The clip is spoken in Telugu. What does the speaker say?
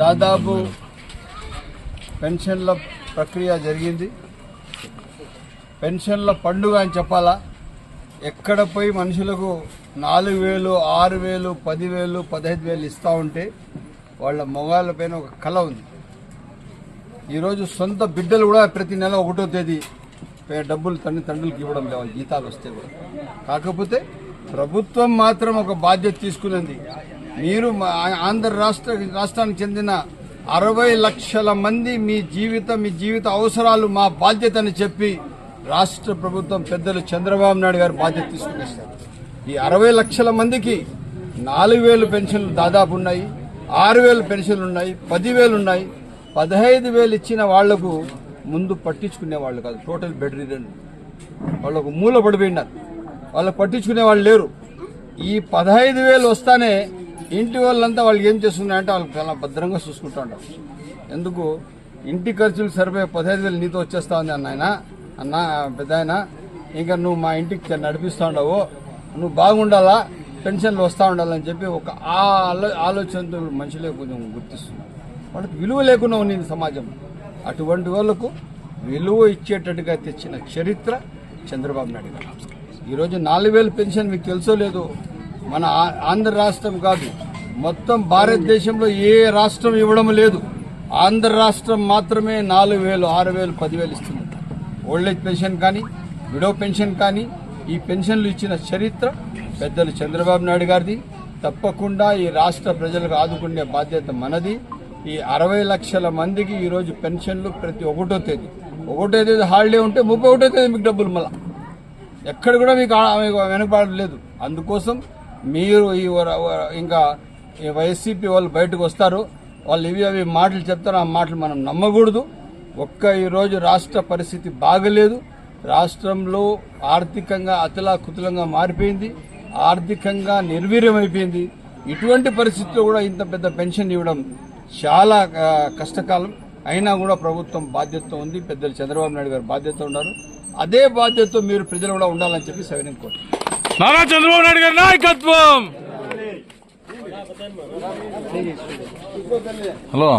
దాదాపు పెన్షన్ల ప్రక్రియ జరిగింది. పెన్షన్ల పండుగ అని చెప్పాలా. ఎక్కడ పోయి మనుషులకు 4,000, 6,000, 10,000, 15,000 ఇస్తూ ఉంటే వాళ్ళ మొగాళ్ళపైన ఒక కళ ఉంది. ఈరోజు సొంత బిడ్డలు కూడా ప్రతి నెల 1వ తేదీ డబ్బులు తండ్రులకు ఇవ్వడం లేవు, జీతాలు వస్తే కూడా. కాకపోతే ప్రభుత్వం మాత్రం ఒక బాధ్యత తీసుకున్నది. మీరు ఆంధ్ర రాష్ట్రానికి చెందిన 60 లక్షల మంది మీ జీవిత అవసరాలు మా బాధ్యత అని చెప్పి రాష్ట్ర ప్రభుత్వం పెద్దలు చంద్రబాబు నాయుడు గారు బాధ్యత తీసుకునేస్తారు. ఈ 60 లక్షల మందికి 4,000 పెన్షన్లు దాదాపు ఉన్నాయి, 6,000 పెన్షన్లు ఉన్నాయి, 10,000 ఉన్నాయి. 15,000 ఇచ్చిన వాళ్లకు ముందు పట్టించుకునే వాళ్ళు కాదు, టోటల్ బెడ్ రిడన్. వాళ్ళకు మూల పడిపోయినారు, వాళ్ళకు పట్టించుకునే వాళ్ళు లేరు. ఈ 15,000 వస్తానే ఇంటి వాళ్ళంతా వాళ్ళు ఏం చేస్తున్నారంటే వాళ్ళు చాలా భద్రంగా చూసుకుంటూ ఉంటారు. ఎందుకు ఇంటి ఖర్చులు సరిపోయే 15,000 నీతో వచ్చేస్తా ఉంది అన్న పెద్ద ఆయన, ఇంకా నువ్వు మా ఇంటికి నడిపిస్తూ ఉండవు, నువ్వు బాగుండాలా, పెన్షన్లు వస్తూ ఉండాలని చెప్పి ఒక ఆలోచనతో మనుషులే కొంచెం గుర్తిస్తున్నారు. వాళ్ళకి విలువ లేకుండా ఉంది సమాజం. అటువంటి వాళ్లకు విలువ ఇచ్చేటట్టుగా తెచ్చిన చరిత్ర చంద్రబాబు నాయుడు గారు. ఈరోజు 4,000 పెన్షన్ మీకు తెలుసో లేదు, మన ఆంధ్ర రాష్ట్రం కాదు, మొత్తం భారతదేశంలో ఏ రాష్ట్రం ఇవ్వడం లేదు. ఆంధ్ర రాష్ట్రం మాత్రమే 4,000, 6,000, 10,000 ఇస్తుంది. ఓల్డేజ్ పెన్షన్ కానీ, విడో పెన్షన్ కానీ, ఈ పెన్షన్లు ఇచ్చిన చరిత్ర పెద్దలు చంద్రబాబు నాయుడు గారిది. తప్పకుండా ఈ రాష్ట్ర ప్రజలకు ఆదుకునే బాధ్యత మనది. ఈ 60 లక్షల మందికి ఈరోజు పెన్షన్లు ప్రతి 1వ తేదీ హాలిడే ఉంటే 31వ తేదీ మీకు డబ్బులు మళ్ళా ఎక్కడ కూడా మీకు వెనకబడలేదు. అందుకోసం మీరు ఇంకా వైసీపీ వాళ్ళు బయటకు వస్తారు, వాళ్ళు అవి మాటలు చెప్తారు, ఆ మాటలు మనం నమ్మకూడదు. ఈరోజు రాష్ట్ర పరిస్థితి బాగలేదు. రాష్ట్రంలో ఆర్థికంగా అతలాకుతలంగా మారిపోయింది, ఆర్థికంగా నిర్వీర్యమైపోయింది. ఇటువంటి పరిస్థితుల్లో కూడా ఇంత పెద్ద పెన్షన్ ఇవ్వడం చాలా కష్టకాలం. అయినా కూడా ప్రభుత్వం బాధ్యత ఉంది, పెద్దలు చంద్రబాబు నాయుడు గారు బాధ్యత ఉన్నారు. అదే బాధ్యతతో మీరు ప్రజలు కూడా ఉండాలని చెప్పి సవినయం కోరుతున్నాను. నారా చంద్రబాబు నాయుడు గారి నాయకత్వం. హలో.